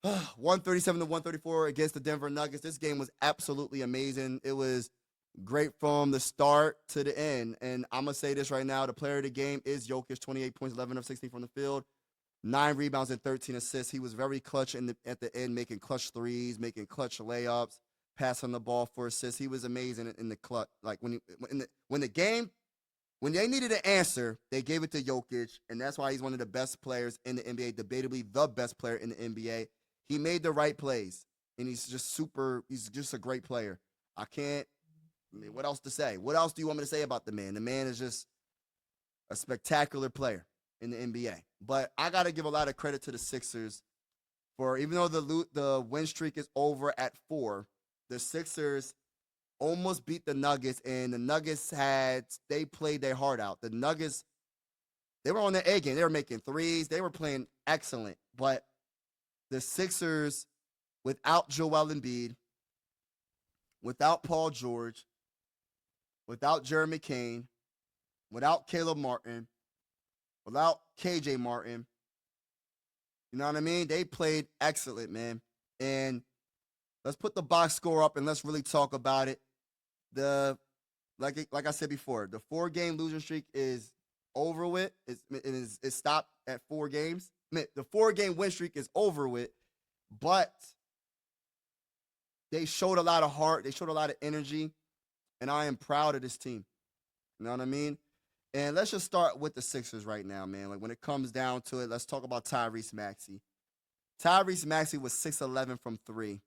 137 to 134 against the Denver Nuggets. This game was absolutely amazing. It was great from the start to the end. And I'm going to say this right now. The player of the game is Jokic, 28 points, 11 of 16 from the field, 9 rebounds and 13 assists. He was very clutch at the end, making clutch threes, making clutch layups, passing the ball for assists. He was amazing in the clutch. Like when the game, when they needed an answer, they gave it to Jokic, and that's why he's one of the best players in the NBA, debatably the best player in the NBA. He made the right plays, and he's just a great player. I mean, what else to say? What else do you want me to say about the man? The man is just a spectacular player in the NBA. But I got to give a lot of credit to the Sixers for, even though the win streak is over at 4, the Sixers almost beat the Nuggets, and the Nuggets they played their heart out. The Nuggets, they were on their A game. They were making threes. They were playing excellent. But the Sixers, without Joel Embiid, without Paul George, without Jeremy Kane, without Caleb Martin, without KJ Martin, you know what I mean? They played excellent, man. And let's put the box score up and let's really talk about it. Like I said before, the 4-game losing streak is over with. It's stopped at 4 games. The 4-game win streak is over with, but they showed a lot of heart. They showed a lot of energy, and I am proud of this team. You know what I mean? And let's just start with the Sixers right now, man. Like when it comes down to it, let's talk about Tyrese Maxey. Tyrese Maxey was 6-11 from 3.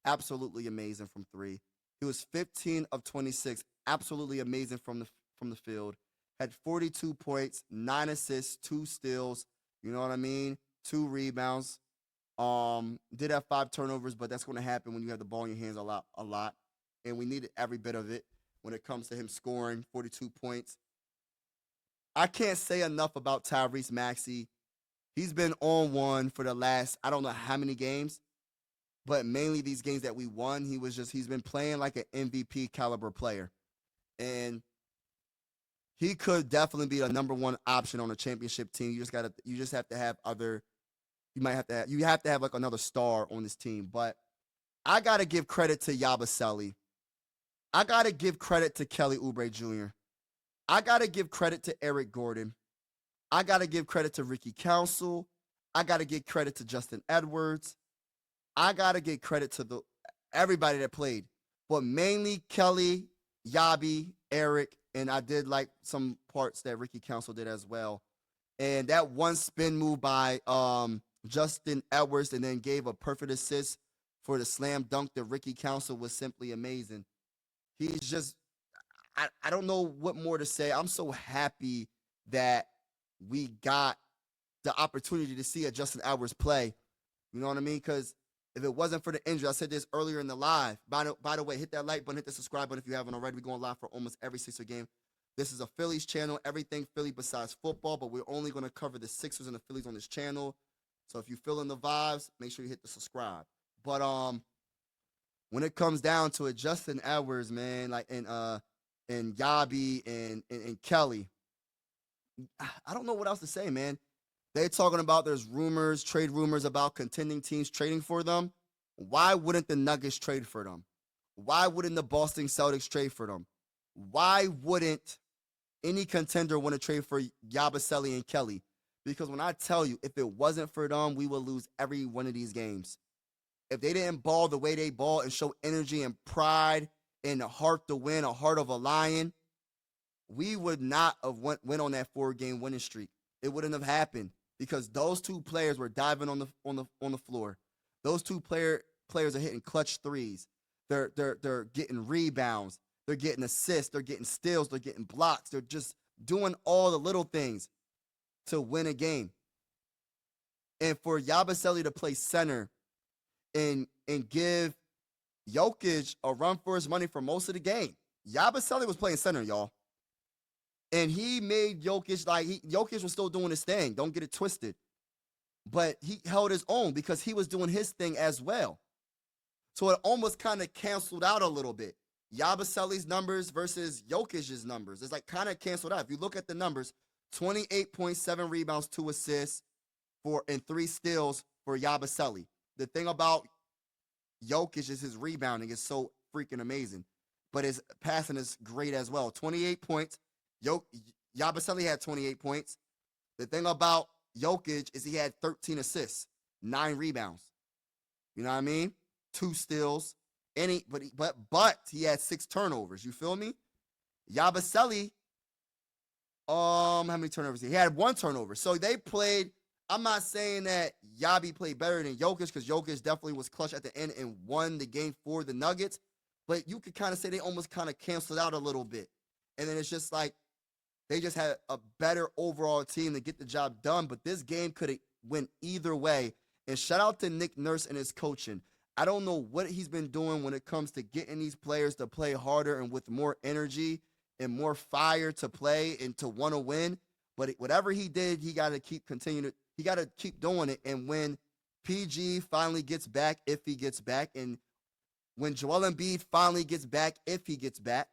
Absolutely amazing from 3. He was 15 of 26. Absolutely amazing from the field. Had 42 points, 9 assists, 2 steals. You know what I mean? 2 rebounds. Did have 5 turnovers, but that's going to happen when you have the ball in your hands a lot. And we needed every bit of it when it comes to him scoring 42 points. I can't say enough about Tyrese Maxey. He's been on one for the last, I don't know how many games, but mainly these games that we won, he's been playing like an MVP caliber player. And he could definitely be a number 1 option on a championship team. You just have to have other, you have to have like another star on this team. But I got to give credit to Yabusele. I got to give credit to Kelly Oubre Jr. I got to give credit to Eric Gordon. I got to give credit to Ricky Council. I got to give credit to Justin Edwards. I got to give credit to everybody that played, but mainly Kelly, Yabi, Eric, and I did like some parts that Ricky Council did as well. And that one spin move by Justin Edwards and then gave a perfect assist for the slam dunk to Ricky Council was simply amazing. He's just, I don't know what more to say. I'm so happy that we got the opportunity to see a Justin Edwards play. You know what I mean? Because if it wasn't for the injury, I said this earlier in the live. By the way, hit that like button, hit the subscribe button if you haven't already. We're going live for almost every Sixer game. This is a Phillies channel, everything Philly besides football, but we're only going to cover the Sixers and the Phillies on this channel. So if you're feeling the vibes, make sure you hit the subscribe. But when it comes down to it, Justin Edwards, man, like and Yabi and Kelly, I don't know what else to say, man. They're talking about there's trade rumors about contending teams trading for them. Why wouldn't the Nuggets trade for them? Why wouldn't the Boston Celtics trade for them? Why wouldn't any contender want to trade for Yabusele and Kelly? Because when I tell you, if it wasn't for them, we would lose every one of these games. If they didn't ball the way they ball and show energy and pride and a heart to win, a heart of a lion, we would not have went on that 4-game winning streak. It wouldn't have happened because those 2 players were diving on the floor. Those 2 players are hitting clutch threes. They're getting rebounds. They're getting assists. They're getting steals. They're getting blocks. They're just doing all the little things to win a game. And for Yabusele to play center and give Jokic a run for his money for most of the game. Yabusele was playing center, y'all. And he made Jokic, Jokic was still doing his thing. Don't get it twisted. But he held his own because he was doing his thing as well. So it almost kind of canceled out a little bit. Yabusele's numbers versus Jokic's numbers. It's like kind of canceled out. If you look at the numbers, 28.7 rebounds, 2 assists and 3 steals for Yabusele. the thing about Jokic is his rebounding is so freaking amazing, but his passing is great as well. 28 points. Yabusele had 28 points. The thing about Jokic is he had 13 assists, 9 rebounds. You know what I mean? 2 steals. But he had 6 turnovers. You feel me? Yabusele, how many turnovers? He had 1 turnover. So they played. I'm not saying that Yabi played better than Jokic because Jokic definitely was clutch at the end and won the game for the Nuggets. But you could kind of say they almost kind of canceled out a little bit. And then it's just like they just had a better overall team to get the job done. But this game could have went either way. And shout out to Nick Nurse and his coaching. I don't know what he's been doing when it comes to getting these players to play harder and with more energy and more fire to play and to want to win. But whatever he did, he got to keep continuing. He got to keep doing it. And when PG finally gets back, if he gets back, and when Joel Embiid finally gets back, if he gets back,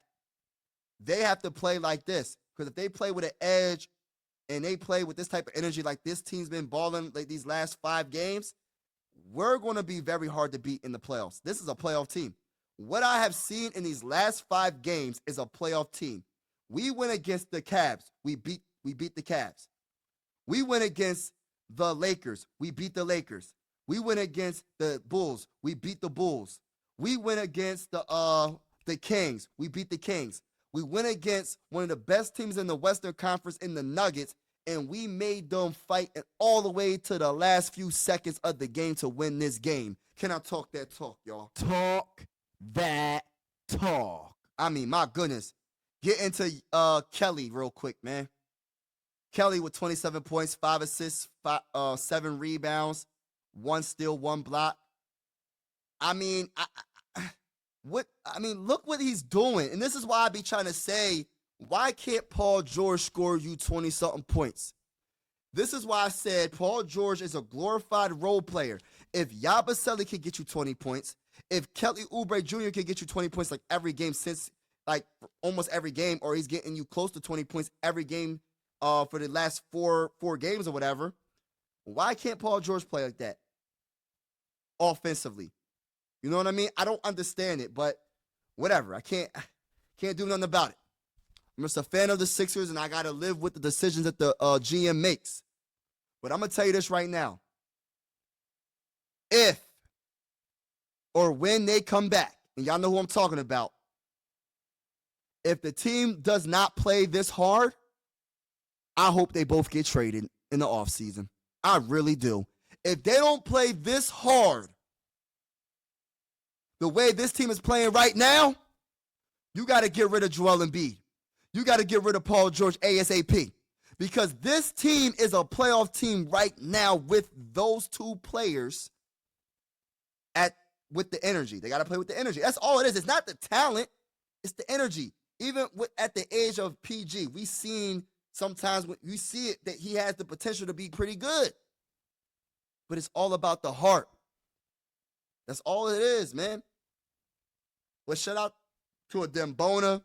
they have to play like this. Because if they play with an edge and they play with this type of energy like this team's been balling like these last 5 games, we're going to be very hard to beat in the playoffs. This is a playoff team. What I have seen in these last 5 games is a playoff team. We went against the Cavs. We beat the Cavs. We went against the Lakers. We beat the Lakers. We went against the Bulls. We beat the Bulls. We went against the Kings. We beat the Kings. We went against one of the best teams in the Western Conference in the Nuggets, and we made them fight all the way to the last few seconds of the game to win this game. Can I talk that talk, y'all? Talk that talk. I mean, my goodness. Get into Kelly real quick, man. Kelly with 27 points, 5 assists, 7 rebounds, 1 steal, 1 block. I mean, look what he's doing. And this is why I be trying to say, why can't Paul George score you 20-something points? This is why I said Paul George is a glorified role player. If Yabusele can get you 20 points, if Kelly Oubre Jr. can get you 20 points like every game since, like almost every game, or he's getting you close to 20 points every game for the last four games or whatever, why can't Paul George play like that offensively? You know what I mean? I don't understand it, but whatever. I can't do nothing about it. I'm just a fan of the Sixers, and I got to live with the decisions that the GM makes. But I'm going to tell you this right now. If or when they come back, and y'all know who I'm talking about, if the team does not play this hard, I hope they both get traded in the offseason. I really do. If they don't play this hard, the way this team is playing right now, you got to get rid of Joel Embiid. You got to get rid of Paul George ASAP. Because this team is a playoff team right now with those 2 players with the energy. They got to play with the energy. That's all it is. It's not the talent. It's the energy. Even at the age of PG, we seen sometimes when we see it that he has the potential to be pretty good. But it's all about the heart. That's all it is, man. Well, shout out to a Dembona.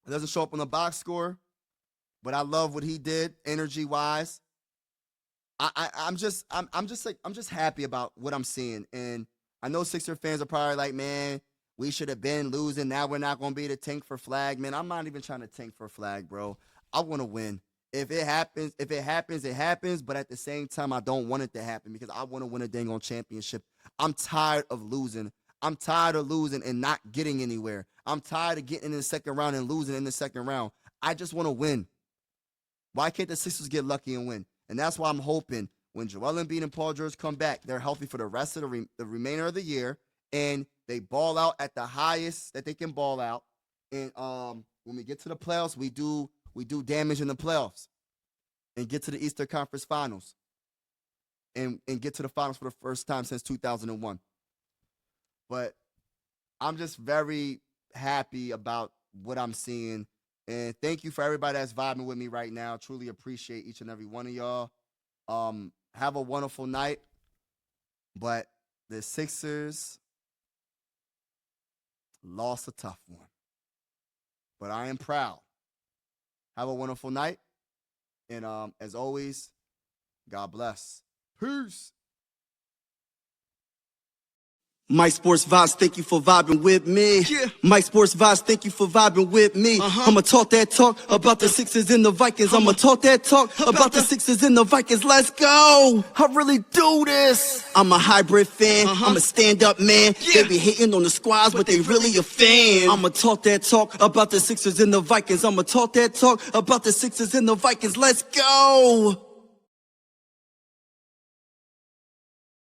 It doesn't show up on the box score, but I love what he did energy-wise. I'm just happy about what I'm seeing. And I know Sixer fans are probably like, man, we should have been losing. Now we're not going to be the tank for flag. Man, I'm not even trying to tank for flag, bro. I want to win. If it happens, it happens. But at the same time, I don't want it to happen because I want to win a dang on championship. I'm tired of losing. I'm tired of losing and not getting anywhere. I'm tired of getting in the second round and losing in the second round. I just want to win. Why can't the Sixers get lucky and win? And that's why I'm hoping when Joel Embiid and Paul George come back, they're healthy for the rest of the remainder of the year, and they ball out at the highest that they can ball out. And when we get to the playoffs, we do damage in the playoffs and get to the Eastern Conference Finals and get to the finals for the first time since 2001. But I'm just very happy about what I'm seeing. And thank you for everybody that's vibing with me right now. Truly appreciate each and every one of y'all. Have a wonderful night. But the Sixers lost a tough one. But I am proud. Have a wonderful night. And as always, God bless. Peace. Mike Sports Vibes, thank you for vibing with me. Yeah. Mike Sports Vibes, thank you for vibing with me. I'ma talk that talk about the Sixers and the Vikings. I'ma talk that talk about the Sixers and the Vikings. Let's go. I really do this. I'm a hybrid fan. I'm a stand-up man. Yeah. They be hating on the squads, but they really a fan. I'ma talk that talk about the Sixers and the Vikings. I'ma talk that talk about the Sixers and the Vikings. Let's go.